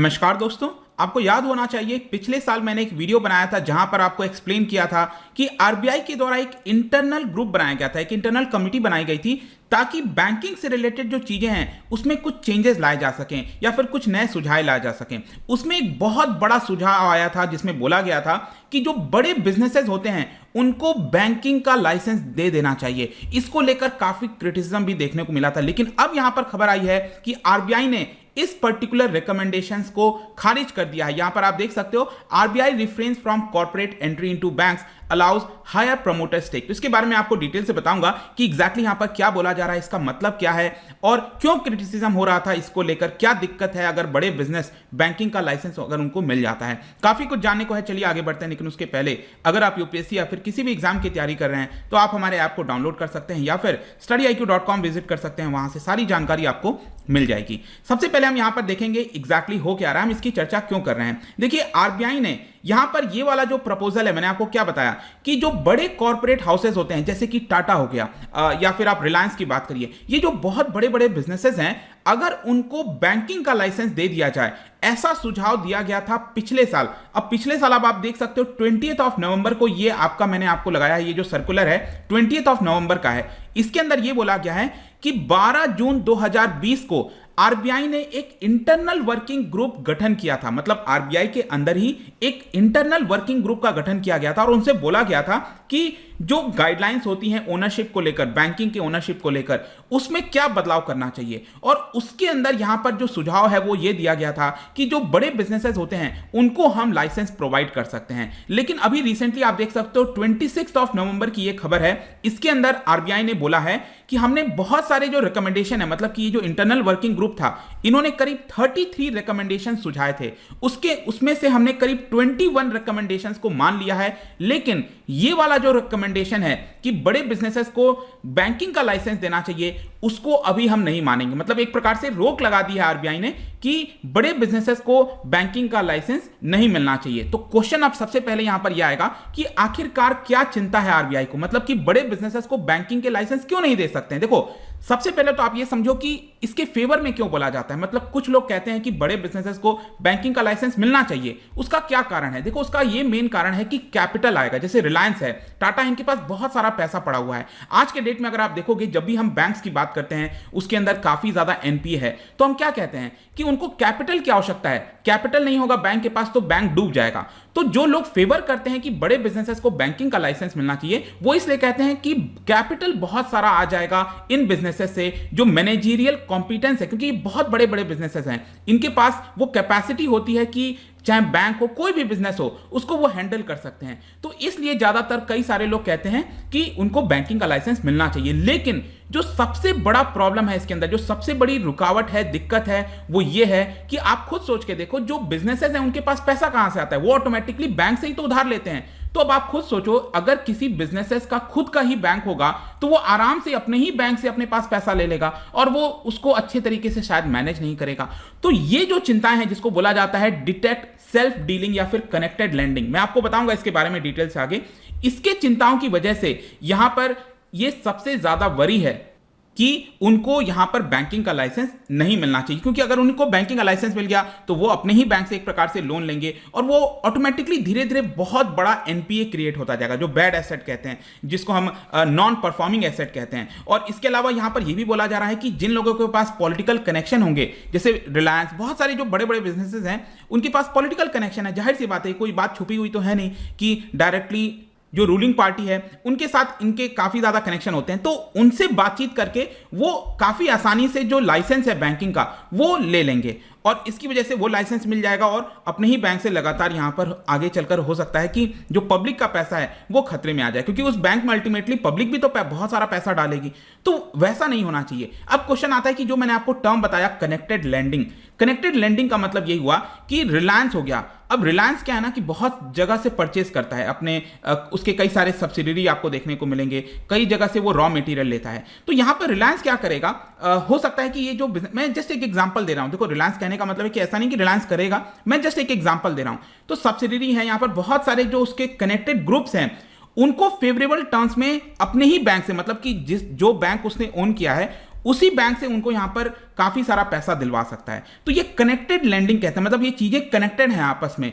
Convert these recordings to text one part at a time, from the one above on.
नमस्कार दोस्तों, आपको याद होना चाहिए पिछले साल मैंने एक वीडियो बनाया था जहां पर आपको एक्सप्लेन किया था कि आरबीआई के द्वारा एक इंटरनल ग्रुप बनाया गया था, एक इंटरनल कमिटी बनाई गई थी ताकि बैंकिंग से रिलेटेड जो चीजें हैं उसमें कुछ चेंजेस लाए जा सकें या फिर कुछ नए सुझाव लाए जा सकें। उसमें एक बहुत बड़ा सुझाव आया था जिसमें बोला गया था कि जो बड़े बिजनेसेस होते हैं उनको बैंकिंग का लाइसेंस दे देना चाहिए। इसको लेकर काफी क्रिटिसिज्म भी देखने को मिला था, लेकिन अब यहां पर खबर आई है कि आरबीआई ने इस पर्टिकुलर रिकमेंडेशंस को खारिज कर दिया है। यहां पर आप देख सकते हो, RBI reference from corporate entry into banks allows higher promoter stake. तो इसके बारे में आपको डिटेल से बताऊंगा कि एग्जैक्टली यहां पर क्या बोला जा रहा है, इसका मतलब क्या है और क्यों क्रिटिसिज्म हो रहा था, इसको लेकर क्या दिक्कत है अगर बड़े बिजनेस बैंकिंग का लाइसेंस अगर उनको मिल जाता है। काफी कुछ जानने को है, चलिए आगे बढ़ते हैं। लेकिन उसके पहले अगर आप यूपीएससी या फिर किसी भी एग्जाम की तैयारी कर रहे हैं तो आप हमारे ऐप को डाउनलोड कर सकते हैं या फिर studyIQ.com विजिट कर सकते हैं, वहां से सारी जानकारी आपको मिल जाएगी। सबसे पहले हम यहां पर देखेंगे एग्जैक्टली हो क्या रहा है, हम इसकी चर्चा क्यों कर रहे हैं। देखिए, आरबीआई ने यहां पर ये वाला जो प्रपोजल है, मैंने आपको क्या बताया कि जो बड़े कॉर्पोरेट हाउसेस होते हैं जैसे कि टाटा हो गया या फिर आप रिलायंस की बात करिए, ये जो बहुत बड़े बड़े बिजनेसेस हैं अगर उनको बैंकिंग का लाइसेंस दे दिया जाए, ऐसा सुझाव दिया गया था पिछले साल। अब पिछले साल अब आप देख सकते हो 20 नवंबर को ये आपका मैंने आपको लगाया है, ये जो सर्कुलर है 20 नवंबर का है। इसके अंदर ये बोला गया है कि 12 जून 2020 को आरबीआई ने एक इंटरनल वर्किंग ग्रुप गठन किया था। मतलब आरबीआई के अंदर ही एक इंटरनल वर्किंग ग्रुप का गठन किया गया था और उनसे बोला गया था कि जो गाइडलाइंस होती हैं ओनरशिप को लेकर, बैंकिंग के ओनरशिप को लेकर, उसमें क्या बदलाव करना चाहिए। और उसके अंदर यहां पर जो सुझाव है वो ये दिया गया था कि जो बड़े बिजनेसेस होते हैं उनको हम लाइसेंस प्रोवाइड कर सकते हैं। लेकिन अभी रिसेंटली आप देख सकते हो 26 नवंबर की ये खबर है, इसके अंदर आरबीआई ने बोला है कि हमने बहुत सारे जो रिकमेंडेशन है, मतलब कि ये जो इंटरनल वर्किंग ग्रुप था, इन्होंने करीब 33 रिकमेंडेशन सुझाए थे, उसमें से हमने करीब 21 रिकमेंडेशंस को मान लिया है। लेकिन ये वाला जो रिकमेंडेशन है कि बड़े बिजनेसेस को बैंकिंग का लाइसेंस देना चाहिए, उसको अभी हम नहीं मानेंगे। मतलब एक प्रकार से रोक लगा दी है आरबीआई ने कि बड़े बिजनेसेस को बैंकिंग का लाइसेंस नहीं मिलना चाहिए। तो क्वेश्चन अब सबसे पहले यहां पर यह आएगा कि आखिरकार क्या चिंता है आरबीआई को, मतलब कि बड़े बिजनेसेस को बैंकिंग के लाइसेंस क्यों नहीं दे सकते हैं। देखो, सबसे पहले तो आप ये समझो कि इसके फेवर में क्यों बोला जाता है। मतलब कुछ लोग कहते हैं कि बड़े बिजनेसेस को बैंकिंग का लाइसेंस मिलना चाहिए, उसका क्या कारण है। देखो, उसका ये मेन कारण है कि कैपिटल आएगा। जैसे रिलायंस है, टाटा, इनके पास बहुत सारा पैसा पड़ा हुआ है। आज के डेट में अगर आप देखोगे, जब भी हम बैंक्स की बात करते हैं उसके अंदर काफी ज्यादा एनपीए है, तो हम क्या कहते हैं कि उनको कैपिटल की आवश्यकता है। कैपिटल नहीं होगा बैंक के पास तो बैंक डूब जाएगा। तो जो लोग फेवर करते हैं कि बड़े बिजनेसेस को बैंकिंग का लाइसेंस मिलना चाहिए, वो इसलिए कहते हैं कि कैपिटल बहुत सारा आ जाएगा इन बिजनेसेस से, जो मैनेजरियल कॉम्पिटेंस है, क्योंकि ये बहुत बड़े बड़े बिजनेसेस हैं, इनके पास वो कैपेसिटी होती है कि चाहे बैंक हो, कोई भी बिजनेस हो, उसको वो हैंडल कर सकते हैं। तो इसलिए ज्यादातर कई सारे लोग कहते हैं कि उनको बैंकिंग का लाइसेंस मिलना चाहिए। लेकिन जो सबसे बड़ा प्रॉब्लम है इसके अंदर, जो सबसे बड़ी रुकावट है, दिक्कत है, वो ये है कि आप खुद सोच के देखो, जो बिजनेसेस हैं उनके पास पैसा कहां से आता है, वो ऑटोमेटिकली बैंक से ही तो उधार लेते हैं। तो अब आप खुद सोचो, अगर किसी बिजनेसेस का खुद का ही बैंक होगा तो वो आराम से अपने ही बैंक से अपने पास पैसा ले लेगा और वो उसको अच्छे तरीके से शायद मैनेज नहीं करेगा। तो ये जो चिंताएं हैं, जिसको बोला जाता है डिटेक्ट सेल्फ डीलिंग या फिर कनेक्टेड लैंडिंग, मैं आपको बताऊंगा इसके बारे में डिटेल से आगे। इसके चिंताओं की वजह से यहां पर ये सबसे ज्यादा वरी है कि उनको यहां पर बैंकिंग का लाइसेंस नहीं मिलना चाहिए, क्योंकि अगर उनको बैंकिंग का लाइसेंस मिल गया तो वो अपने ही बैंक से एक प्रकार से लोन लेंगे और वो ऑटोमेटिकली धीरे धीरे बहुत बड़ा एनपीए क्रिएट होता जाएगा, जो बैड एसेट कहते हैं, जिसको हम नॉन परफॉर्मिंग एसेट कहते हैं। और इसके अलावा यहां पर यह भी बोला जा रहा है कि जिन लोगों के पास पॉलिटिकल कनेक्शन होंगे, जैसे रिलायंस, बहुत सारे जो बड़े बड़े बिजनेसेस हैं उनके पास पॉलिटिकल कनेक्शन है, जाहिर सी बात है, कोई बात छुपी हुई तो है नहीं कि डायरेक्टली जो रूलिंग पार्टी है उनके साथ इनके काफी ज्यादा कनेक्शन होते हैं, तो उनसे बातचीत करके वो काफी आसानी से जो लाइसेंस है बैंकिंग का वो ले लेंगे और इसकी वजह से वो लाइसेंस मिल जाएगा और अपने ही बैंक से लगातार यहां पर आगे चलकर हो सकता है कि जो पब्लिक का पैसा है वो खतरे में आ जाए, क्योंकि उस बैंक में अल्टीमेटली पब्लिक भी तो बहुत सारा पैसा डालेगी। तो वैसा नहीं होना चाहिए। अब क्वेश्चन आता है कि जो मैंने आपको टर्म बताया कनेक्टेड लैंडिंग, कनेक्टेड लैंडिंग का मतलब यही हुआ कि रिलायंस हो गया। अब रिलायंस क्या है ना कि बहुत जगह से परचेस करता है अपने, उसके कई सारे सब्सिडरी आपको देखने को मिलेंगे, कई जगह से वो रॉ मटेरियल लेता है। तो यहां पर रिलायंस क्या करेगा, हो सकता है कि ये जो मैं जस्ट एक एग्जांपल दे रहा हूं। देखो, रिलायंस कहने का मतलब है कि ऐसा नहीं कि रिलायंस करेगा, मैं जस्ट एक एग्जांपल दे रहा हूं। तो सब्सिडरी है, यहां पर बहुत सारे जो उसके कनेक्टेड ग्रुप्स हैं उनको फेवरेबल टर्म्स में अपने ही बैंक से, मतलब कि जो बैंक उसने ओन किया है उसी बैंक से उनको यहां पर काफी सारा पैसा दिलवा सकता है। तो ये कनेक्टेड लेंडिंग कहते हैं, मतलब ये चीजें कनेक्टेड हैं आपस में।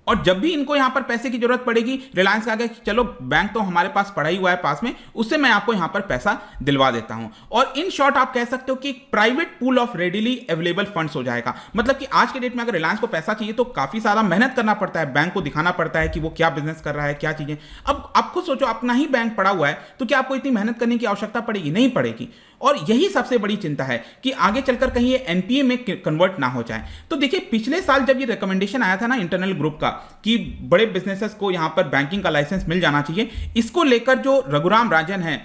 और जब भी इनको यहां पर पैसे की जरूरत पड़ेगी, रिलायंस का कि चलो बैंक तो हमारे पास पड़ा ही हुआ है पास में, उससे मैं आपको यहां पर पैसा दिलवा देता हूं। और इन शॉर्ट आप कह सकते हो कि एक private pool of readily available funds हो जाएगा। मतलब कि आज के डेट में अगर रिलायंस को पैसा चाहिए तो काफी सारा मेहनत करना पड़ता है, बैंक को दिखाना पड़ता है कि वो क्या बिजनेस कर रहा है, क्या चीजें। अब आप खुद सोचो, अपना ही बैंक पड़ा हुआ है तो क्या आपको इतनी मेहनत करने की आवश्यकता पड़ेगी? नहीं पड़ेगी। और यही सबसे बड़ी चिंता है कि आगे चलकर कहीं ये एनपीए में कन्वर्ट ना हो जाए। तो देखिए, पिछले साल जब ये रिकमेंडेशन आया था ना इंटरनल ग्रुप का कि बड़े बिजनेसेस को यहां पर बैंकिंग का लाइसेंस मिल जाना चाहिए, इसको लेकर जो रघुराम राजन है,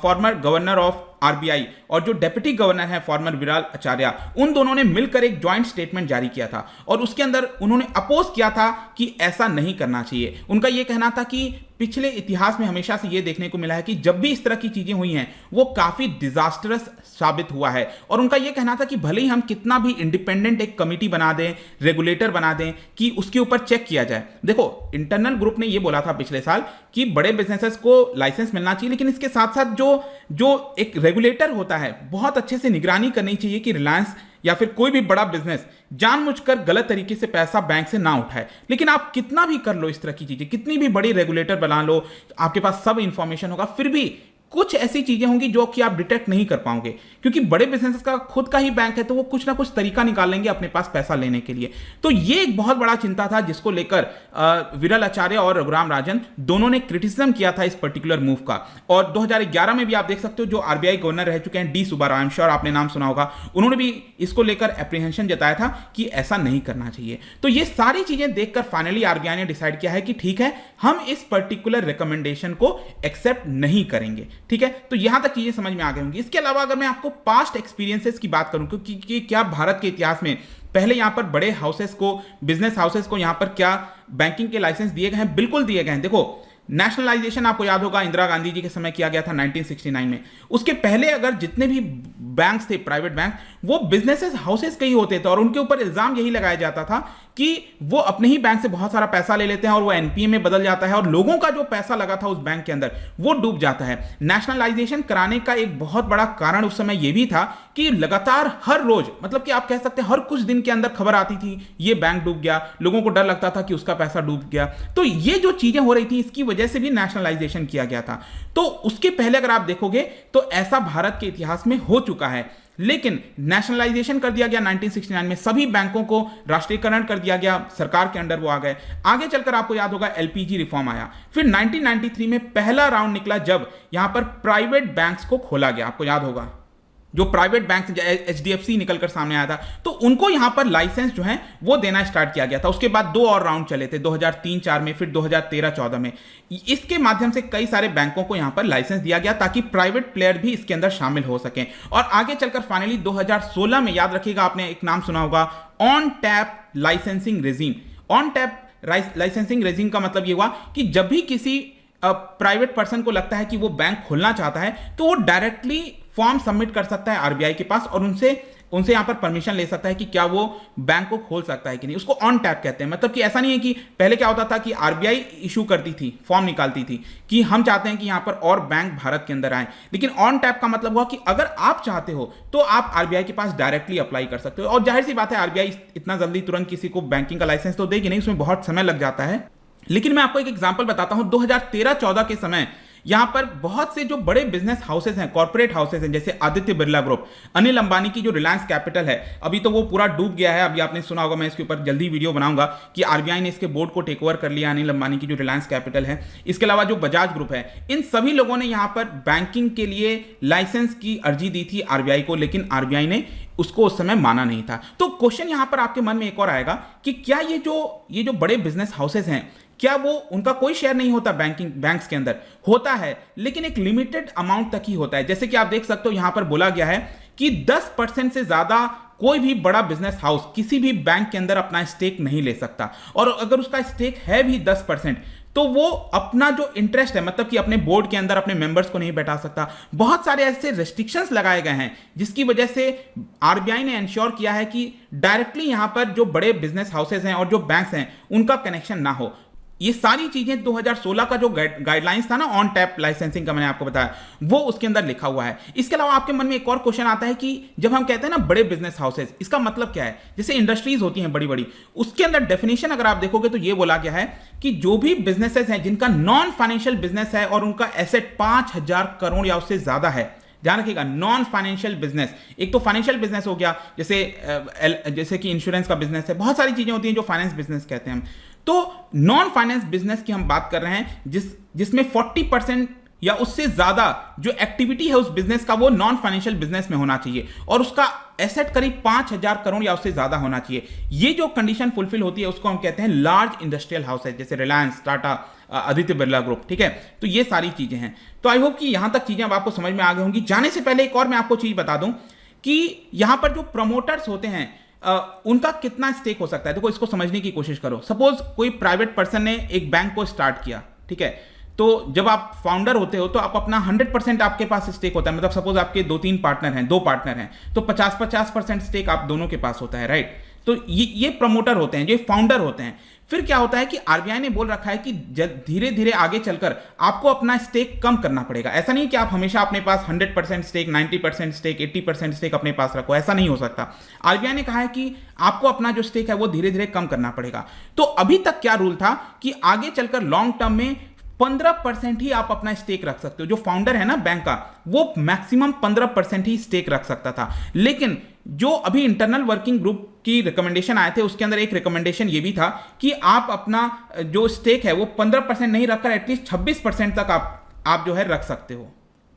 फॉर्मर गवर्नर ऑफ आरबीआई, और जो डेप्यूटी गवर्नर है फॉर्मर विराल आचार्य, उन दोनों ने मिलकर एक जॉइंट स्टेटमेंट जारी किया था और उसके अंदर उन्होंने अपोज किया था कि ऐसा नहीं करना चाहिए। उनका यह कहना था कि पिछले इतिहास में हमेशा से यह देखने को मिला है कि जब भी इस तरह की चीजें हुई हैं वो काफी डिजास्टरस साबित हुआ है। और उनका यह कहना था कि भले ही हम कितना भी इंडिपेंडेंट एक कमिटी बना दें, रेगुलेटर बना दें कि उसके ऊपर चेक किया जाए। देखो, इंटरनल ग्रुप ने यह बोला था पिछले साल कि बड़े बिजनेसेस को लाइसेंस मिलना चाहिए, लेकिन इसके साथ साथ जो एक रेगुलेटर होता है बहुत अच्छे से निगरानी करनी चाहिए कि रिलायंस या फिर कोई भी बड़ा बिजनेस जानबूझकर गलत तरीके से पैसा बैंक से ना उठाए। लेकिन आप कितना भी कर लो इस तरह की चीजें, कितनी भी बड़ी रेगुलेटर बना लो, आपके पास सब इंफॉर्मेशन होगा, फिर भी कुछ ऐसी चीजें होंगी जो कि आप डिटेक्ट नहीं कर पाओगे, क्योंकि बड़े बिजनेस का खुद का ही बैंक है तो वो कुछ ना कुछ तरीका निकाल लेंगे अपने पास पैसा लेने के लिए। तो ये एक बहुत बड़ा चिंता था जिसको लेकर विरल आचार्य और रघुराम राजन दोनों ने क्रिटिसिज्म किया था इस पर्टिकुलर मूव का। और 2011 में भी आप देख सकते हो जो आरबीआई गवर्नर रह चुके हैं D Subbarao, I am sure आपने नाम सुना होगा, उन्होंने भी इसको लेकर एप्रीहेंशन जताया था कि ऐसा नहीं करना चाहिए। तो ये सारी चीजें देखकर फाइनली आरबीआई ने डिसाइड किया है कि ठीक है, हम इस पर्टिकुलर रिकमेंडेशन को एक्सेप्ट नहीं करेंगे। ठीक है, तो यहां तक चीजें समझ में आ गई होंगी। इसके अलावा अगर मैं आपको पास्ट एक्सपीरियंसेस की बात करूं कि क्या भारत के इतिहास में पहले यहां पर बड़े हाउसेस को, बिजनेस हाउसेस को यहां पर क्या बैंकिंग के लाइसेंस दिए गए हैं? बिल्कुल दिए गए हैं। देखो, नेशनलाइजेशन आपको याद होगा इंदिरा गांधी जी के समय किया गया था 1969 में। उसके पहले अगर जितने भी बैंक्स थे, प्राइवेट बैंक, वो बिजनेसेस हाउसेस के ही होते थे और उनके ऊपर इल्जाम यही लगाया जाता था कि वो अपने ही बैंक से बहुत सारा पैसा ले लेते हैं और वो एनपीए में बदल जाता है और लोगों का जो पैसा लगा था उस बैंक के अंदर वो डूब जाता है। नेशनलाइजेशन कराने का एक बहुत बड़ा कारण उस समय यह भी था कि लगातार हर रोज, मतलब कि आप कह सकते हैं हर कुछ दिन के अंदर खबर आती थी ये बैंक डूब गया, लोगों को डर लगता था कि उसका पैसा डूब गया। तो ये जो चीजें हो रही थी इसकी वजह से भी नेशनलाइजेशन किया गया था। तो उसके पहले अगर आप देखोगे तो ऐसा भारत के इतिहास में हो चुका है, लेकिन नेशनलाइजेशन कर दिया गया 1969 में, सभी बैंकों को राष्ट्रीयकरण कर दिया गया, सरकार के अंडर वो आ गए। आगे चलकर आपको याद होगा एलपीजी रिफॉर्म आया, फिर 1993 में पहला राउंड निकला जब यहां पर प्राइवेट बैंक्स को खोला गया। आपको याद होगा जो प्राइवेट बैंक एचडीएफसी निकलकर सामने आया था तो उनको यहां पर लाइसेंस जो है वो देना स्टार्ट किया गया था। उसके बाद दो और राउंड चले थे 2003-4 में, फिर 2013-14 में। इसके माध्यम से कई सारे बैंकों को यहां पर लाइसेंस दिया गया ताकि प्राइवेट प्लेयर भी इसके अंदर शामिल हो सकें। और आगे चलकर फाइनली 2016 में, याद रखिएगा आपने एक नाम सुना होगा, on tap licensing regime. On tap licensing regime का मतलब ये हुआ कि जब भी किसी प्राइवेट पर्सन को लगता है कि वो बैंक खोलना चाहता है तो वो डायरेक्टली फॉर्म सबमिट कर सकता है आरबीआई के पास और उनसे यहां पर परमिशन ले सकता है कि क्या वो बैंक को खोल सकता है कि नहीं। उसको ऑन टैप कहते हैं। मतलब कि ऐसा नहीं है कि पहले क्या होता था कि आरबीआई इशू करती थी, फॉर्म निकालती थी कि हम चाहते हैं कि यहां पर और बैंक भारत के अंदर आए, लेकिन ऑन टैप का मतलब हुआ कि अगर आप चाहते हो तो आप आरबीआई के पास डायरेक्टली अप्लाई कर सकते हो। और जाहिर सी बात है आरबीआई इतना जल्दी तुरंत किसी को बैंकिंग का लाइसेंस तो देगी नहीं, उसमें बहुत समय लग जाता है। लेकिन मैं आपको एक एग्जांपल बताता हूं, 2013-14 के समय यहां पर बहुत से जो बड़े बिजनेस हाउसेस हैं, कॉर्पोरेट हाउसेस हैं, जैसे आदित्य बिरला ग्रुप, अनिल अंबानी की जो रिलायंस कैपिटल है, अभी तो वो पूरा डूब गया है, अभी आपने सुना होगा, मैं इसके ऊपर जल्दी वीडियो बनाऊंगा कि आरबीआई ने इसके बोर्ड को टेक ओवर कर लिया, अनिल अंबानी की जो रिलायंस कैपिटल है। इसके अलावा जो बजाज ग्रुप है, इन सभी लोगों ने यहां पर बैंकिंग के लिए लाइसेंस की अर्जी दी थी आरबीआई को, लेकिन आरबीआई ने उसको उस समय माना नहीं था। तो क्वेश्चन यहां पर आपके मन में एक और आएगा कि क्या ये जो बड़े बिजनेस हाउसेस हैं, क्या वो, उनका कोई शेयर नहीं होता बैंक्स के अंदर? होता है, लेकिन एक लिमिटेड अमाउंट तक ही होता है। जैसे कि आप देख सकते हो यहां पर बोला गया है कि 10% से ज्यादा कोई भी बड़ा बिजनेस हाउस किसी भी बैंक के अंदर अपना स्टेक नहीं ले सकता, और अगर उसका स्टेक है भी 10% तो वो अपना जो इंटरेस्ट है, मतलब कि अपने बोर्ड के अंदर अपने मेंबर्स को नहीं बैठा सकता। बहुत सारे ऐसे रेस्ट्रिक्शंस लगाए गए हैं जिसकी वजह से आरबीआई ने इंश्योर किया है कि डायरेक्टली यहां पर जो बड़े बिजनेस हाउसेस हैं और जो बैंक्स हैं उनका कनेक्शन ना हो। ये सारी चीजें 2016 का जो गाइडलाइंस था ना ऑन टैप लाइसेंसिंग का, मैंने आपको बताया, वो उसके अंदर लिखा हुआ है। इसके अलावा आपके मन में एक और क्वेश्चन आता है कि जब हम कहते हैं ना बड़े बिजनेस हाउसेस, इसका मतलब क्या है? जैसे इंडस्ट्रीज होती हैं बड़ी बड़ी, उसके अंदर डेफिनेशन अगर आप देखोगे तो ये बोला गया है कि जो भी बिजनेसेस हैं जिनका नॉन फाइनेंशियल बिजनेस है और उनका एसेट 5,000 करोड़ या उससे ज्यादा है, ध्यान रखिएगा, नॉन फाइनेंशियल बिजनेस। एक तो फाइनेंशियल बिजनेस हो गया, जैसे कि इंश्योरेंस का बिजनेस है, बहुत सारी चीजें होती हैं जो फाइनेंस बिजनेस कहते हैं हम। तो नॉन फाइनेंस बिजनेस की हम बात कर रहे हैं जिसमें 40% या उससे ज्यादा जो एक्टिविटी है उस बिजनेस का वो नॉन फाइनेंशियल बिजनेस में होना चाहिए और उसका एसेट करीब 5,000 करोड़ या उससे ज्यादा होना चाहिए। ये जो कंडीशन फुलफिल होती है उसको हम कहते हैं लार्ज इंडस्ट्रियल हाउसेज, जैसे रिलायंस, टाटा, आदित्य बिरला ग्रुप, ठीक है। तो ये सारी चीजें हैं। तो आई होप कि यहां तक चीजें अब आपको समझ में आ गई होंगी। जाने से पहले एक और मैं आपको चीज बता दूं कि यहां पर जो प्रमोटर्स होते हैं उनका कितना स्टेक हो सकता है। देखो, इसको समझने की कोशिश करो। सपोज कोई प्राइवेट पर्सन ने एक बैंक को स्टार्ट किया, ठीक है, तो जब आप फाउंडर होते हो तो आप अपना 100% आपके पास स्टेक होता है। मतलब सपोज आपके 2-3 पार्टनर हैं, 2 पार्टनर हैं, तो 50-50% स्टेक आप दोनों के पास होता है, राइट। तो ये प्रमोटर होते हैं, ये फाउंडर होते हैं। फिर क्या होता है कि आरबीआई ने बोल रखा है कि धीरे धीरे आगे चलकर आपको अपना स्टेक कम करना पड़ेगा। ऐसा नहीं कि आप हमेशा अपने पास 100% स्टेक, 90% स्टेक, 80% स्टेक अपने पास रखो, ऐसा नहीं हो सकता। आरबीआई ने कहा है कि आपको अपना जो स्टेक है वो धीरे धीरे कम करना पड़ेगा। तो अभी तक क्या रूल था कि आगे चलकर लॉन्ग टर्म में 15% ही आप अपना स्टेक रख सकते हो। जो फाउंडर है ना बैंक का, वो मैक्सिमम 15% ही स्टेक रख सकता था। लेकिन जो अभी इंटरनल वर्किंग ग्रुप की रिकमेंडेशन आए थे उसके अंदर एक रिकमेंडेशन ये भी था कि आप अपना जो स्टेक है वो 15% नहीं रखकर एटलीस्ट 26% तक आप जो है रख सकते हो।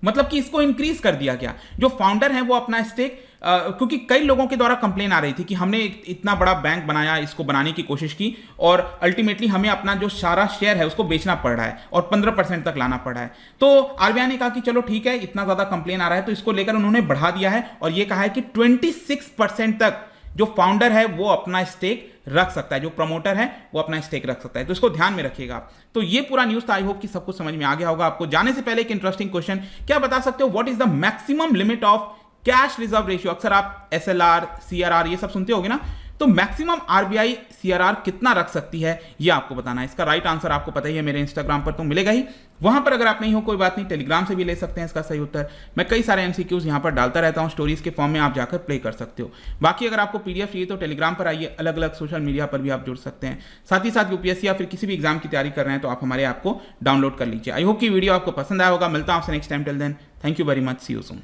मतलब कि इसको इंक्रीज कर दिया गया। जो फाउंडर है वो अपना स्टेक, क्योंकि कई लोगों के द्वारा कंप्लेन आ रही थी कि हमने इतना बड़ा बैंक बनाया, इसको बनाने की कोशिश की और अल्टीमेटली हमें अपना जो सारा शेयर है उसको बेचना पड़ रहा है और 15% तक लाना पड़ रहा है। तो आरबीआई ने कहा कि चलो ठीक है, इतना ज्यादा कंप्लेन आ रहा है तो इसको लेकर उन्होंने बढ़ा दिया है और ये कहा है कि 26% तक जो फाउंडर है वो अपना स्टेक रख सकता है, जो प्रमोटर है वो अपना स्टेक रख सकता है। तो इसको ध्यान में रखिएगा। तो ये पूरा न्यूज़ था। आई होप कि सब कुछ समझ में आ गया होगा आपको। जाने से पहले एक इंटरेस्टिंग क्वेश्चन, क्या बता सकते हो what is the maximum limit of cash reserve ratio? अक्सर आप एसएलआर, सीआरआर ये सब सुनते होगे ना, तो मैक्सिमम आरबीआई सीआरआर कितना रख सकती है ये आपको बताना है। इसका राइट आंसर आपको पता ही है, मेरे इंस्टाग्राम पर तो मिलेगा ही। वहां पर अगर आप नहीं हो कोई बात नहीं, टेलीग्राम से भी ले सकते हैं इसका सही उत्तर। मैं कई सारे एमसीक्यूज यहां पर डालता रहता हूं, स्टोरीज के फॉर्म में आप जाकर प्ले कर सकते हो। बाकी अगर आपको पीडीएफ चाहिए तो टेलीग्राम पर आइए, अलग अलग सोशल मीडिया पर भी आप जुड़ सकते हैं। साथ ही साथ यूपीएससी या फिर किसी भी एग्जाम की तैयारी कर रहे हैं तो आप हमारे ऐप को डाउनलोड कर लीजिए। आई होप कि वीडियो आपको पसंद आया होगा। मिलता हूं आपसे next time. Till then, thank you very much, see you soon.